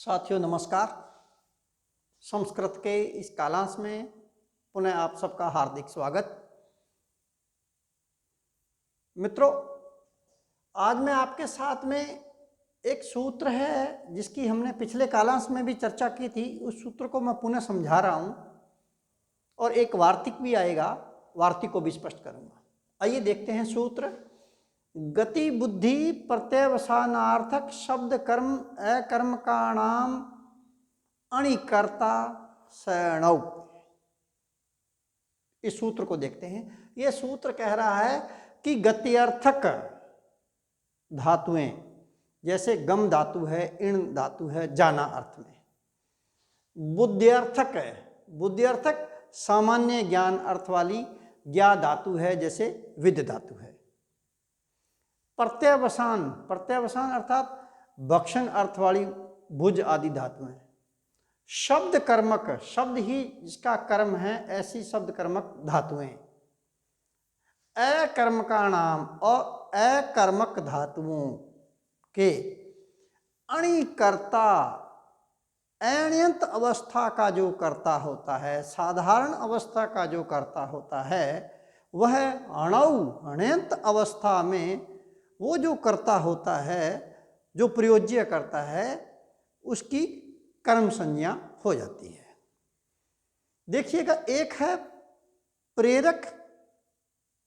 साथियों नमस्कार। संस्कृत के इस कालांश में पुनः आप सबका हार्दिक स्वागत। मित्रों, आज मैं आपके साथ में एक सूत्र है जिसकी हमने पिछले कालांश में भी चर्चा की थी, उस सूत्र को मैं पुनः समझा रहा हूं और एक वार्तिक भी आएगा, वार्तिक को भी स्पष्ट करूंगा। आइए देखते हैं सूत्र। गति बुद्धि प्रत्यवसानार्थक शब्द कर्म अकर्मकाणाम अणिकर्ता सैणौ। इस सूत्र को देखते हैं। यह सूत्र कह रहा है कि गत्यर्थक धातुएं, जैसे गम धातु है, इण धातु है जाना अर्थ में। बुद्ध्यर्थक है, बुद्ध्यर्थक सामान्य ज्ञान अर्थ वाली ज्ञा धातु है, जैसे विद धातु है। प्रत्यवसान, प्रत्यवसान अर्थात भक्षण अर्थ वाली भुज आदि धातुएं। शब्द कर्मक, शब्द ही जिसका कर्म है, ऐसी शब्द कर्मक धातुएं। अकर्मका नाम और अकर्मक धातुओं के अणिकर्ता, अण्यंत अवस्था का जो कर्ता होता है, साधारण अवस्था का जो कर्ता होता है, वह अणौ अण्यंत अवस्था में वो जो कर्ता होता है, जो प्रयोज्य करता है, उसकी कर्म संज्ञा हो जाती है। देखिएगा, एक है प्रेरक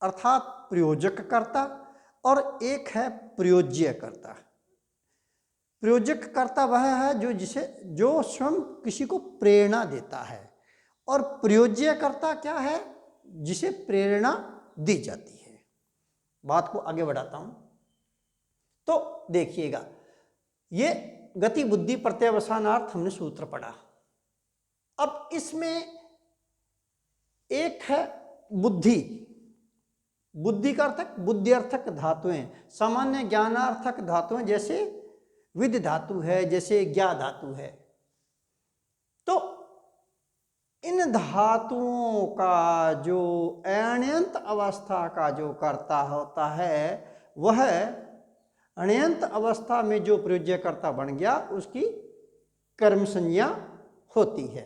अर्थात प्रयोजक कर्ता और एक है प्रयोज्य कर्ता। प्रयोजक कर्ता वह है जो स्वयं किसी को प्रेरणा देता है, और प्रयोज्य कर्ता क्या है? जिसे प्रेरणा दी जाती है। बात को आगे बढ़ाता हूं तो देखिएगा, ये गति बुद्धि प्रत्यवसानार्थ हमने सूत्र पढ़ा। अब इसमें एक है बुद्धि, बुद्धि का अर्थक बुद्ध्यर्थक धातुएं, सामान्य ज्ञानार्थक धातुएं, जैसे विद धातु है, जैसे ज्ञा धातु है। तो इन धातुओं का जो अण्यंत अवस्था का जो कर्ता होता है, वह अण्यंत अवस्था में जो प्रयोज्यकर्ता बन गया, उसकी कर्म संज्ञा होती है।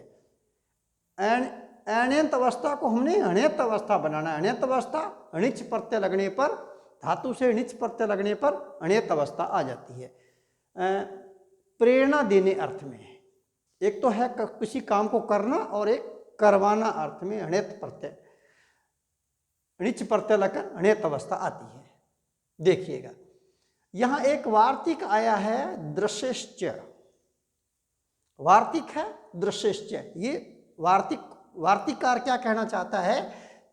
अण्यंत अवस्था को हमने अण्यंत अवस्था बनाना है। अण्यंत अवस्था अणिच प्रत्यय लगने पर, धातु से अणिच प्रत्यय लगने पर अण्यंत अवस्था आ जाती है। प्रेरणा देने अर्थ में, एक तो है किसी काम को करना और एक करवाना अर्थ में अण्यंत प्रत्यय, अणिच प्रत्यय लगकर अण्यंत अवस्था आती है। देखिएगा, यहां एक वार्तिक आया है दृश्यश्च, वार्तिक है दृश्यश्च। ये वार्तिककार क्या कहना चाहता है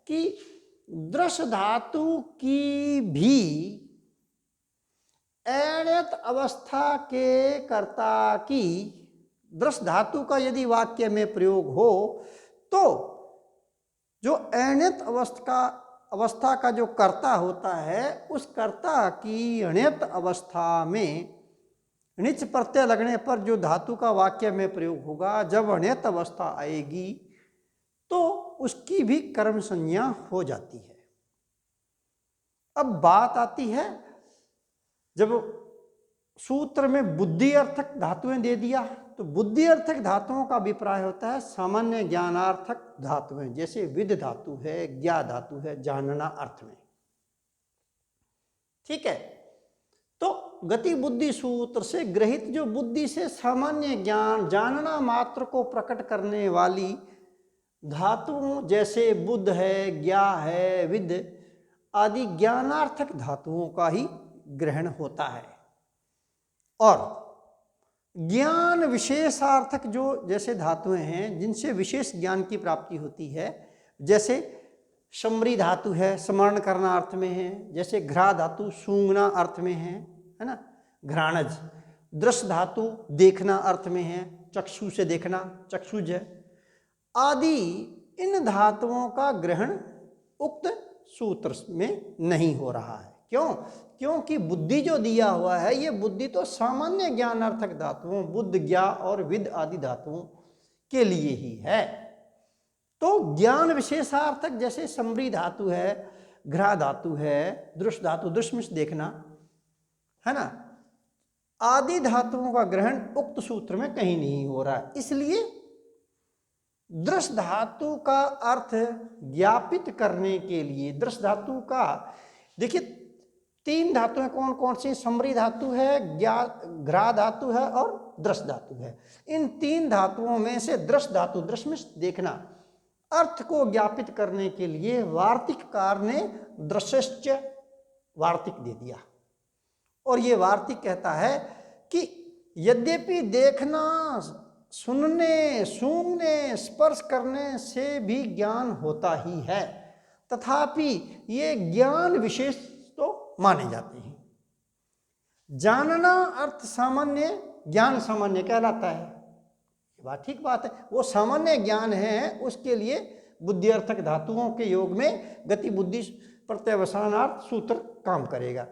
कि दृश्य धातु की भी अण्यंत अवस्था के कर्ता की, दृश्य धातु का यदि वाक्य में प्रयोग हो तो जो अण्यंत अवस्था का जो कर्ता होता है, उस कर्ता की अण्यंत अवस्था में णिच प्रत्यय लगने पर जो धातु का वाक्य में प्रयोग होगा, जब अण्यंत अवस्था आएगी तो उसकी भी कर्म संज्ञा हो जाती है। अब बात आती है, जब सूत्र में बुद्धि अर्थक धातुएं दे दिया, तो बुद्धि अर्थक धातुओं का अभिप्राय होता है सामान्य ज्ञानार्थक धातुएं, जैसे विद धातु है, ज्ञा धातु है, जानना अर्थ में। ठीक है, तो गति बुद्धि सूत्र से ग्रहित जो बुद्धि से सामान्य ज्ञान, जानना मात्र को प्रकट करने वाली धातुओं, जैसे बुद्ध है, ज्ञा है, विद आदि ज्ञानार्थक धातुओं का ही ग्रहण होता है। और ज्ञान विशेषार्थक जो जैसे धातुएं हैं, जिनसे विशेष ज्ञान की प्राप्ति होती है, जैसे शमरी धातु है, स्मरण करना अर्थ में है, जैसे घ्रा धातु सूंघना अर्थ में है ना, घ्राणज। दृश्य धातु देखना अर्थ में है, चक्षु से देखना, चक्षुज आदि। इन धातुओं का ग्रहण उक्त सूत्र में नहीं हो रहा है। क्यों? क्योंकि बुद्धि जो दिया हुआ है, ये बुद्धि तो सामान्य ज्ञानार्थक धातुओं, बुद्ध, ज्ञा और विद आदि धातुओं के लिए ही है। तो ज्ञान विशेषार्थक जैसे समरी धातु है, घ्रा धातु है, दृश्य धातु, दृश्य देखना है ना, आदि धातुओं का ग्रहण उक्त सूत्र में कहीं नहीं हो रहा है। इसलिए दृश्य धातु का अर्थ ज्ञापित करने के लिए दृश्य धातु का, देखिए 3 धातुएं कौन कौन सी, समरी धातु है, घ्रा धातु है और दृश्य धातु है। इन 3 धातुओं में से दृश्य धातु, दृश्य में देखना, अर्थ को ज्ञापित करने के लिए वार्तिककार ने दृश्यश्च वार्तिक दे दिया। और ये वार्तिक कहता है कि यद्यपि देखना, सुनने, सूंघने, स्पर्श करने से भी ज्ञान होता ही है, तथापि ये ज्ञान विशेष तो माने जाते हैं। जानना अर्थ सामान्य, ज्ञान सामान्य कहलाता है। बात ठीक बात है, वो सामान्य ज्ञान है, उसके लिए बुद्धि अर्थक धातुओं के योग में गति बुद्धि प्रत्यवसानार्थ सूत्र काम करेगा।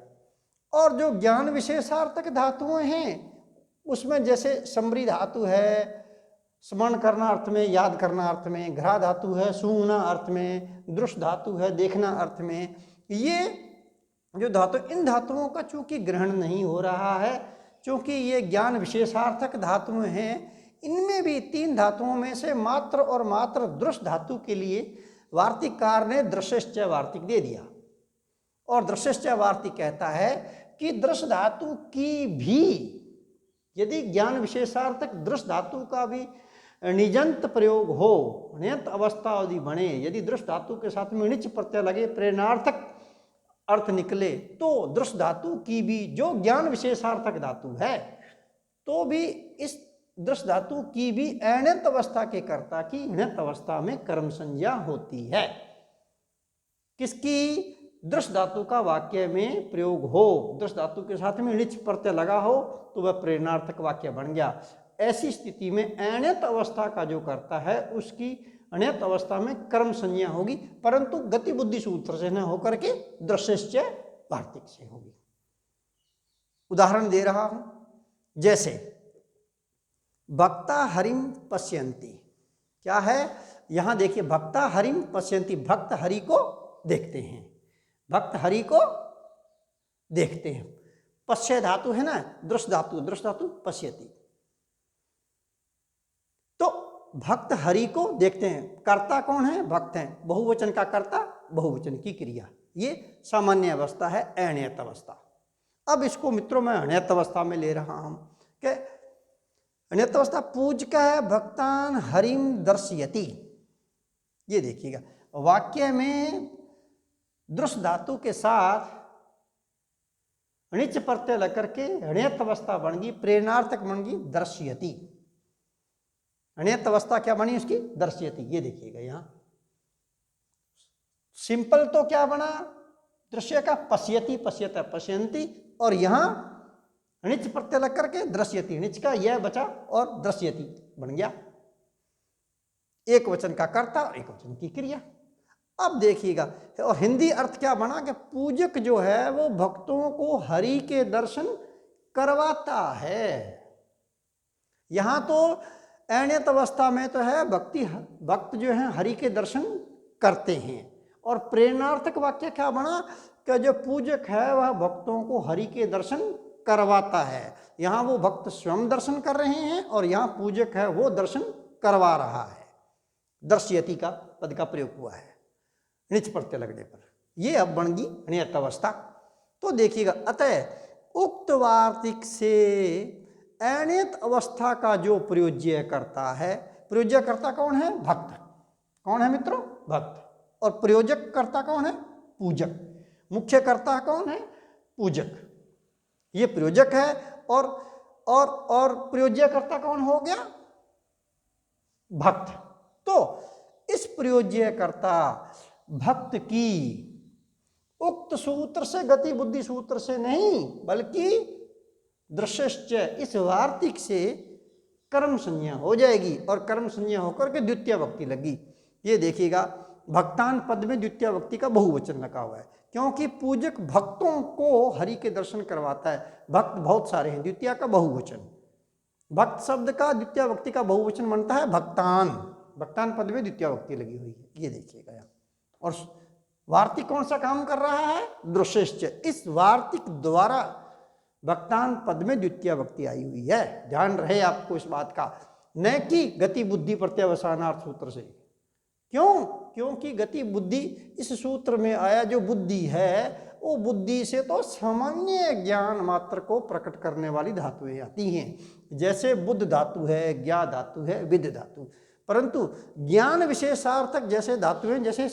और जो ज्ञान विशेषार्थक धातुएं हैं उसमें जैसे समरी धातु है, स्मरण करना अर्थ में, याद करना अर्थ में, घ्रा धातु है सूंघना अर्थ में, दृश्य धातु है देखना अर्थ में, ये जो धातु, इन धातुओं का चूंकि ग्रहण नहीं हो रहा है, चूंकि ये ज्ञान विशेषार्थक धातुएं हैं, इनमें भी 3 धातुओं में से मात्र और मात्र दृश्य धातु के लिए वार्तिककार ने दृश्यश्च वार्तिक दे दिया। और दृश्यश्च वार्तिक कहता है कि दृश्य धातु की भी यदि ज्ञान विशेषार्थक दृश्य धातु का भी निजंत प्रयोग हो, नियत अवस्था यदि बने, यदि दृश्य धातु के साथ में णिच प्रत्यय लगे, प्रेरणार्थक अर्थ निकले, तो दृश्य धातु की भी जो ज्ञान विशेषार्थक धातु है, तो भी इस दृश्य धातु की भी अण्यत अवस्था के कर्ता की णित अवस्था में कर्म संज्ञा होती है। किसकी? दृश्य धातु का वाक्य में प्रयोग हो, दृश्य धातु के साथ में णिच प्रत्यय लगा हो तो वह प्रेरणार्थक वाक्य बन गया। ऐसी स्थिति में अण्यत अवस्था का जो कर्ता है उसकी अण्यत अवस्था में कर्म संज्ञा होगी, परंतु गति बुद्धि सूत्र से न होकर के दृश्यश्च वार्तिक से होगी। उदाहरण दे रहा हूं, जैसे भक्ता हरिम पश्यन्ति, क्या है यहां देखिए, भक्ता हरिम पश्यन्ति, भक्त हरि को देखते हैं, भक्त हरि को देखते हैं। पश्य धातु है ना, दृश्य धातु, दृश्य धातु पश्यति, तो भक्त हरि को देखते हैं। कर्ता कौन है? भक्त हैं। बहुवचन का कर्ता, बहुवचन की क्रिया, ये सामान्य अवस्था है, अण्यत अवस्था। अब इसको मित्रों मैं अण्यत अवस्था में ले रहा हूं कि अण्यत अवस्था पूज का है, भक्तान हरिम दर्शयति। ये देखिएगा वाक्य में दृश्य धातु के साथ णिच प्रत्यय लग के अण्यत अवस्था बन गई, प्रेरणार्थक बन गई दर्शयति। अण्यत अवस्था क्या बनी उसकी? दर्शयति। ये देखिएगा यहां सिंपल तो क्या बना दृश्य का? पश्यति, पश्यत, पश्यन्ति, और यहां णिच प्रत्यय लग करके दृश्यति, णिच का यह बचा और दृश्यति बन गया। एक वचन का कर्ता और एक वचन की क्रिया। अब देखिएगा, और हिंदी अर्थ क्या बना कि पूजक जो है वो भक्तों को हरि के दर्शन करवाता है। यहां तो अण्यत अवस्था में तो है भक्त जो है हरि के दर्शन करते हैं, और प्रेरणार्थक वाक्य क्या बना कि जो पूजक है वह भक्तों को हरि के दर्शन करवाता है। यहाँ वो भक्त स्वयं दर्शन कर रहे हैं और यहाँ पूजक है वो दर्शन करवा रहा है। दर्शयति का पद का प्रयोग हुआ है णिच प्रत्यय लगने पर। ये अब बन गई अण्यत अवस्था। तो देखिएगा, अतः उक्त वार्तिक से अण्यत अवस्था का जो प्रयोज्य करता है, प्रयोज्य करता कौन है? भक्त। कौन है मित्रों? भक्त। और प्रयोजक कर्ता कौन है? पूजक। मुख्य कर्ता कौन है? पूजक। ये प्रयोजक है और प्रयोज्य कर्ता कौन हो गया? भक्त। तो इस प्रयोज्य कर्ता भक्त की उक्त सूत्र से, गति बुद्धि सूत्र से नहीं बल्कि दृश्यश्च इस वार्तिक से कर्म संज्ञा हो जाएगी, और कर्म संज्ञा होकर के द्वितीय वक्ति लगी। ये देखिएगा, भक्तान पद में द्वितीय वक्ति का बहुवचन लगा हुआ है, क्योंकि पूजक भक्तों को हरि के दर्शन करवाता है। भक्त बहुत सारे हैं, द्वितीय का बहुवचन। भक्त शब्द का द्वितीय वक्ति का बहुवचन बनता है भक्तान। भक्तान पद में द्वितीय वक्ति लगी हुई है, ये देखिएगा यहाँ। और वार्तिक कौन सा काम कर रहा है? दृश्यश्च। इस वार्तिक द्वारा वक्तांत पद में द्वितीय वक्ति आई हुई है, ध्यान रहे आपको इस बात का, न कि गति बुद्धि प्रत्यवसानार्थ सूत्र से। क्यों? क्योंकि गति बुद्धि इस सूत्र में आया, जो बुद्धि है वो बुद्धि से तो सामान्य ज्ञान मात्र को प्रकट करने वाली धातुएं आती हैं, जैसे बुद्ध धातु है, ज्ञा धातु है, विद धातु। परंतु ज्ञान विशेषार्थक जैसे धातुएं, जैसे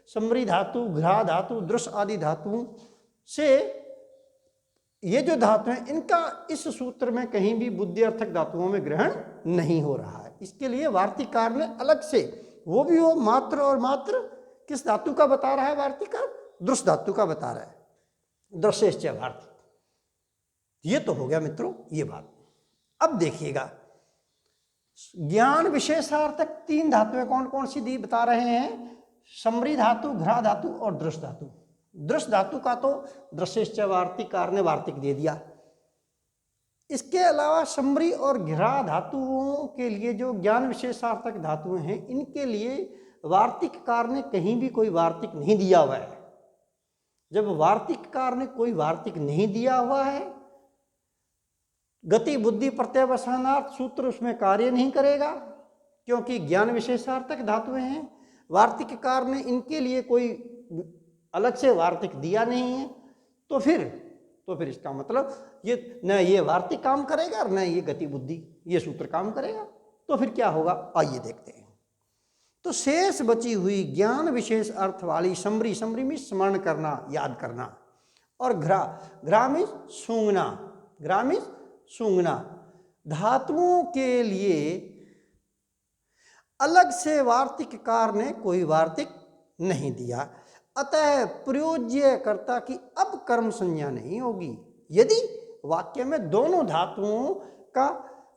समरी धातु, घ्रा धातु, दृश्य आदि धातुओं से ये जो धातु हैं, इनका इस सूत्र में कहीं भी बुद्धि अर्थक धातुओं में ग्रहण नहीं हो रहा है। इसके लिए वार्तिकार ने अलग से, वो भी वो मात्र और मात्र किस धातु का बता रहा है वार्तिकार? दृश्य धातु का बता रहा है, दृश्यश्च वार्तिक। ये तो हो गया मित्रों ये बात। अब देखिएगा, ज्ञान विशेषार्थक 3 धातुएं कौन कौन सी दी बता रहे हैं? समरी धातु, घ्रा धातु और दृश्य धातु। दृश्य धातु का तो दृश्यश्च वार्तिकार ने वार्तिक दे दिया। इसके अलावा समरी और घ्रा धातुओं के लिए जो ज्ञान विशेषार्थक धातुएं हैं, इनके लिए वार्तिककार ने कहीं भी कोई वार्तिक नहीं दिया हुआ है। जब वार्तिककार ने कोई वार्तिक नहीं दिया हुआ है, गति बुद्धि प्रत्यवसानार्थ सूत्र उसमें कार्य नहीं करेगा, क्योंकि ज्ञान विशेषार्थक धातुएं हैं। वार्तिककार ने इनके लिए कोई अलग से वार्तिक दिया नहीं है, तो फिर इसका मतलब ये न ये वार्तिक काम करेगा और न ये गति बुद्धि ये सूत्र काम करेगा। तो फिर क्या होगा, आइए देखते हैं। तो शेष बची हुई ज्ञान विशेष अर्थ वाली समरी, समरी में स्मरण करना, याद करना, और घ्रा में सूंघना, घ्रा में सूंघना धातुओं के लिए अलग से वार्तिककार ने कोई वार्तिक नहीं दिया। अतः प्रयोज्य कर्ता की अब कर्म संज्ञा नहीं होगी यदि वाक्य में दोनों धातुओं का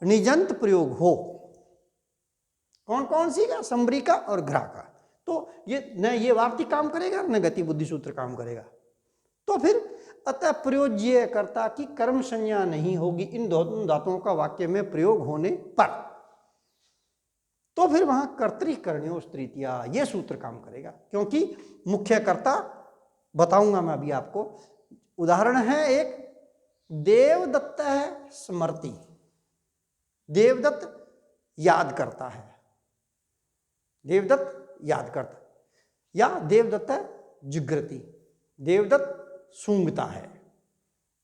निजंत प्रयोग हो। कौन कौन सी का? समरी का और घ्रा का। तो ये न ये वार्तिक काम करेगा न गति बुद्धि सूत्र काम करेगा। तो फिर अतः प्रयोज्य कर्ता की कर्म संज्ञा नहीं होगी इन दोनों धातुओं का वाक्य में प्रयोग होने पर। तो फिर वहां कर्तृकर्ण्यो तृतीया ये सूत्र काम करेगा, क्योंकि मुख्य कर्ता बताऊंगा मैं अभी आपको। उदाहरण है एक, देवदत्त है स्मृति, देवदत्त याद करता है, देवदत्त याद करता, या देवदत्त है जिग्रति, देवदत्त सूंघता है,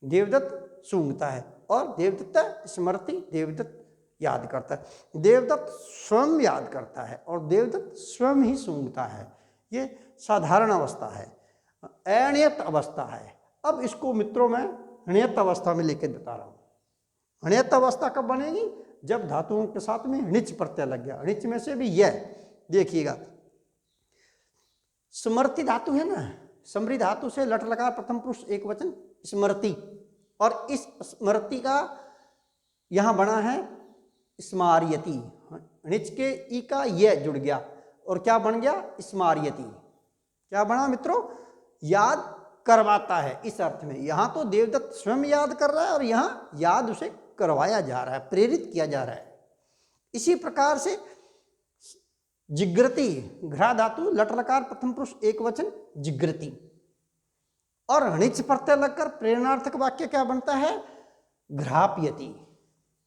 देवदत्त सूंघता है, और देवदत्त स्मृति, देवदत्त याद करता है। देवदत्त स्वयं याद करता है और देवदत्त स्वयं ही सूंघता है। ये साधारण अवस्था है, अनियत अवस्था है। अब इसको मित्रों मैं अनियत अवस्था में लेकर बता रहा हूँ। अनियत अवस्था कब बनेगी? जब धातुओं के साथ में णिच प्रत्यय लग गया। णिच में से भी यह देखिएगा, स्मृति धातु है ना, समरी धातु से लट लकार प्रथम पुरुष एक वचन स्मृति, और इस स्मृति का यहां बना है स्मार्यति। णिच के ई का ये जुड़ गया और क्या बन गया? स्मार्यति। क्या बना मित्रों? याद करवाता है। इस अर्थ में यहां तो देवदत्त स्वयं याद कर रहा है और यहां याद उसे करवाया जा रहा है, प्रेरित किया जा रहा है। इसी प्रकार से जिग्रति, घ्रा धातु लट लकार प्रथम पुरुष एक वचन जिग्रति, और णिच प्रत्यय लगकर प्रेरणार्थक वाक्य क्या बनता है? घ्राप्यति।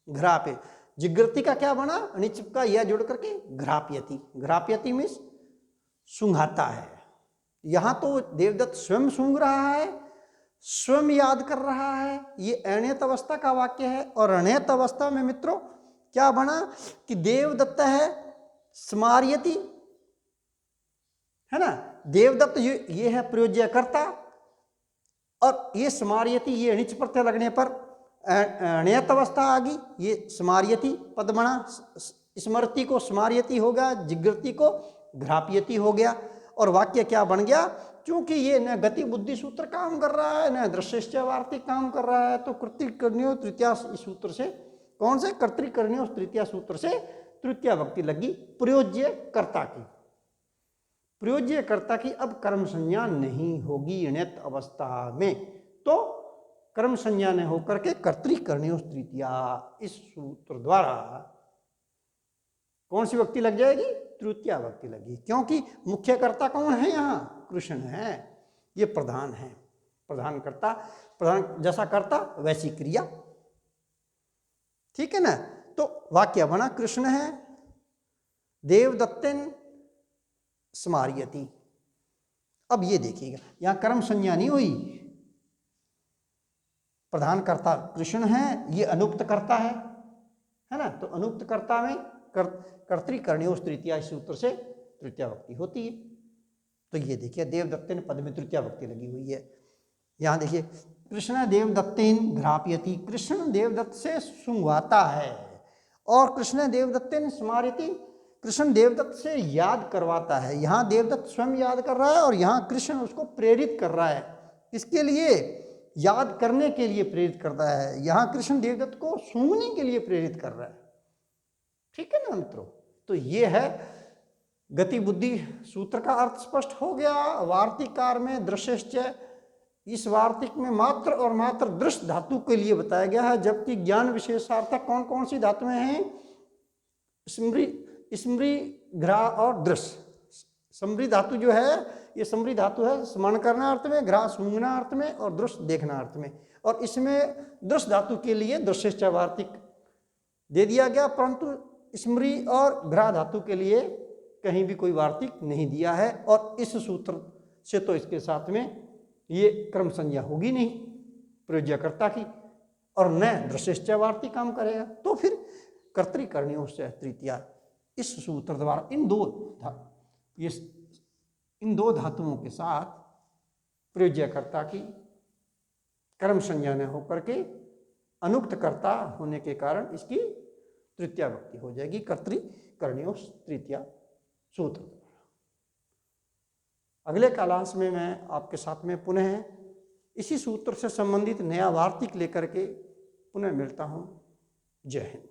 घ्राप्य जिग्रति का क्या बना? णिच का यह जुड़ करके घ्राप्यति। घ्राप्यति में सूंघाता है। यहां तो देवदत्त स्वयं सूंघ रहा है, स्वयं याद कर रहा है। ये अनियत अवस्था का वाक्य है। और अनियत अवस्था में मित्रों क्या बना कि देवदत्त है स्मार्यति, है ना, देवदत्त ये है प्रयोज्य कर्ता, और ये स्मार्यति ये णिच प्रत्यय लगने पर अनियत अवस्था आ गई। ये स्मार्यति पद बना, स्मृति को स्मार्यति हो गया, जिग्रति को घ्राप्यति हो गया, और वाक्य क्या बन गया? क्योंकि ये न गति बुद्धि सूत्र काम कर रहा है न दृश्यश्च वार्तिक काम कर रहा है, तो कर्तृकर्ण्यो तृतीया सूत्र से, कौन से? कर्तृकर्ण्यो तृतीया सूत्र से तृतीया भक्ति लगी प्रयोज्य कर्ता की। प्रयोज्य कर्ता की अब कर्म संज्ञा नहीं होगी अनियत अवस्था में, तो कर्म संज्ञा ने होकर के कर्तृकर्ण्यो तृतीया इस सूत्र द्वारा कौन सी भक्ति लग जाएगी? तृतीया भक्ति लगी। क्योंकि मुख्य कर्ता कौन है? यहाँ कृष्ण है, ये प्रधान है। प्रधानकर्ता, प्रधान जैसा कर्ता वैसी क्रिया, ठीक है ना। तो वाक्य बना कृष्ण है देवदत्तेन स्मारयति। अब ये देखिएगा यहां कर्म संज्ञा नहीं हुई, प्रधानकर्ता कृष्ण है, ये अनुक्त कर्ता है ना। तो अनुक्त कर्ता में कर्तृकर्णयोः तृतीया सूत्र से तृतीया भक्ति होती है। तो ये देखिए देवदत्तेन पद में तृतीया भक्ति लगी हुई है। यहाँ देखिए कृष्ण देवदत्तेन घ्रापयति, कृष्ण देवदत्त से सुंघवाता है, और कृष्ण देवदत्तेन स्मारयति, कृष्ण देवदत्त से याद करवाता है। यहाँ देवदत्त स्वयं याद कर रहा है और यहाँ कृष्ण उसको प्रेरित कर रहा है। किसके लिए? याद करने के लिए प्रेरित करता है। यहाँ कृष्ण देवदत्त को सूंघने के लिए प्रेरित कर रहा है, ठीक है ना मित्रों। तो ये है गति बुद्धि सूत्र का अर्थ स्पष्ट हो गया। वार्तिकार में दृश्यश्च, इस वार्तिक में मात्र और मात्र दृश्य धातु के लिए बताया गया है, जबकि ज्ञान विशेषार्थक कौन कौन सी धातुएं हैं? स्मृ, घ्रा और दृश्य। स्मृ धातु जो है ये स्मृ धातु है स्मरण करना अर्थ में, घ्रा सूंघना अर्थ में, और दृश्य देखना अर्थ में। और इसमें दृश्य धातु के लिए दृश्यश्च वार्तिक दे दिया गया, परंतु स्मृ और घ्रा धातु के लिए कहीं भी कोई वार्तिक नहीं दिया है। और इस सूत्र से तो इसके साथ में ये क्रम संज्ञा होगी नहीं प्रयोज्यकर्ता की, और न दृश्यश्च वार्तिक काम करेगा। तो फिर कर्तृकर्णयोश्च तृतीया, इस सूत्र द्वारा इन दो धातुओं के साथ प्रयोज्यकर्ता की कर्म संज्ञा न होकर के अनुक्त कर्ता होने के कारण इसकी तृतीया भक्ति हो जाएगी कर्तृकर्णयोः तृतीया सूत्र। अगले कालांश में मैं आपके साथ में पुनः इसी सूत्र से संबंधित नया वार्तिक लेकर के पुनः मिलता हूँ। जय हिंद।